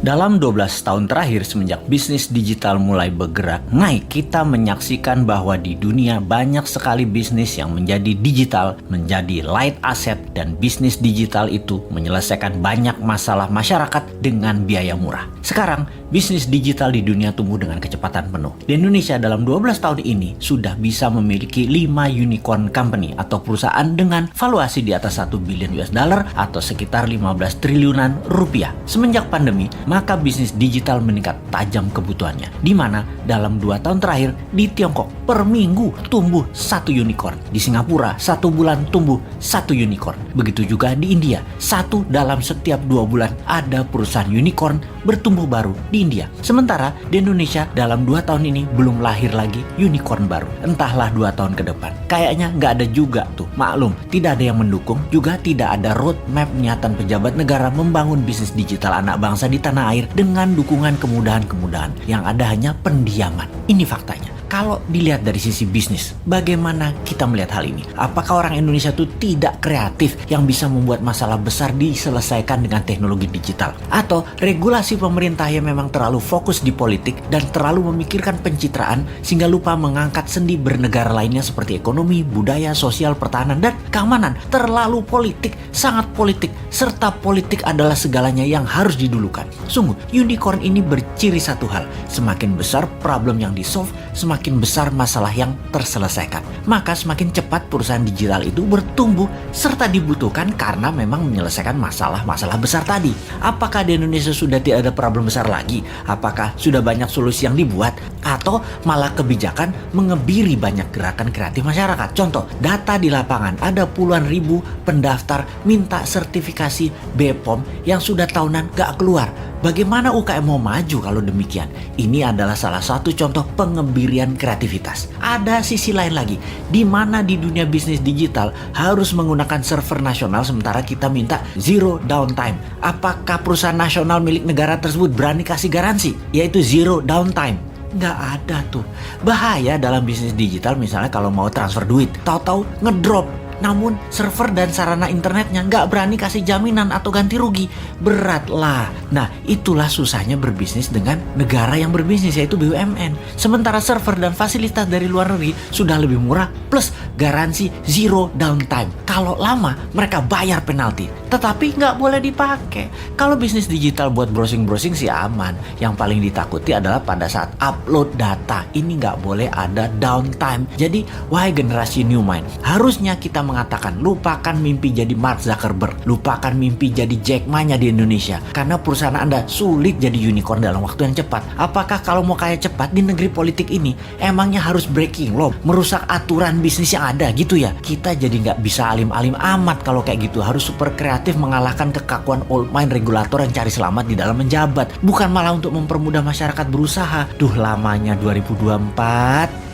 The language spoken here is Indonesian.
Dalam 12 tahun terakhir semenjak bisnis digital mulai bergerak naik, kita menyaksikan bahwa di dunia banyak sekali bisnis yang menjadi digital, menjadi light asset, dan bisnis digital itu menyelesaikan banyak masalah masyarakat dengan biaya murah. Sekarang, bisnis digital di dunia tumbuh dengan kecepatan penuh. Di Indonesia dalam 12 tahun ini sudah bisa memiliki 5 unicorn company atau perusahaan dengan valuasi di atas 1 billion US dollar atau sekitar 15 triliunan rupiah. Semenjak pandemi, maka bisnis digital meningkat tajam kebutuhannya. Di mana dalam 2 tahun terakhir di Tiongkok per minggu tumbuh 1 unicorn. Di Singapura 1 bulan tumbuh 1 unicorn. Begitu juga di India, 1 dalam setiap 2 bulan ada perusahaan unicorn bertumbuh baru di India. Sementara di Indonesia dalam 2 tahun ini belum lahir lagi unicorn baru. Entahlah 2 tahun ke depan. Kayaknya nggak ada juga tuh. Maklum, tidak ada yang mendukung, juga tidak ada roadmap niatan pejabat negara membangun bisnis digital anak bangsa di tanah air dengan dukungan kemudahan-kemudahan. Yang ada hanya pendiaman. Ini faktanya. Kalau dilihat dari sisi bisnis, bagaimana kita melihat hal ini? Apakah orang Indonesia itu tidak kreatif yang bisa membuat masalah besar diselesaikan dengan teknologi digital? Atau regulasi pemerintah yang memang terlalu fokus di politik dan terlalu memikirkan pencitraan sehingga lupa mengangkat sendi bernegara lainnya seperti ekonomi, budaya, sosial, pertahanan, dan keamanan? Terlalu politik, sangat politik, serta politik adalah segalanya yang harus didulukan. Sungguh, unicorn ini berciri satu hal, semakin besar problem yang di-solve, semakin besar masalah yang terselesaikan. Maka semakin cepat perusahaan digital itu bertumbuh serta dibutuhkan karena memang menyelesaikan masalah-masalah besar tadi. Apakah di Indonesia sudah tidak ada problem besar lagi? Apakah sudah banyak solusi yang dibuat? Atau malah kebijakan mengebiri banyak gerakan kreatif masyarakat? Contoh, data di lapangan ada puluhan ribu pendaftar minta sertifikasi BPOM yang sudah tahunan gak keluar. Bagaimana UKM mau maju kalau demikian? Ini adalah salah satu contoh pengebirian kreativitas. Ada sisi lain lagi, di mana di dunia bisnis digital harus menggunakan server nasional sementara kita minta zero downtime. Apakah perusahaan nasional milik negara tersebut berani kasih garansi, yaitu zero downtime? Nggak ada tuh. Bahaya dalam bisnis digital misalnya kalau mau transfer duit, tahu-tahu ngedrop. Namun server dan sarana internetnya nggak berani kasih jaminan atau ganti rugi. Berat lah. Nah, itulah susahnya berbisnis dengan negara yang berbisnis, yaitu BUMN. Sementara server dan fasilitas dari luar negeri sudah lebih murah plus garansi zero downtime. Kalau lama mereka bayar penalti, tetapi nggak boleh dipakai. Kalau bisnis digital buat browsing-browsing sih aman. Yang paling ditakuti adalah pada saat upload data. Ini nggak boleh ada downtime. Jadi, wahai generasi new mind, harusnya kita mengatakan lupakan mimpi jadi Mark Zuckerberg, lupakan mimpi jadi Jack Ma-nya di Indonesia, karena perusahaan Anda sulit jadi unicorn dalam waktu yang cepat. Apakah kalau mau kaya cepat di negeri politik ini emangnya harus breaking law, merusak aturan bisnis yang ada gitu ya? Kita jadi nggak bisa alim-alim amat kalau kayak gitu. Harus super kreatif mengalahkan kekakuan old mind regulator yang cari selamat di dalam menjabat, bukan malah untuk mempermudah masyarakat berusaha. Duh, lamanya 2024.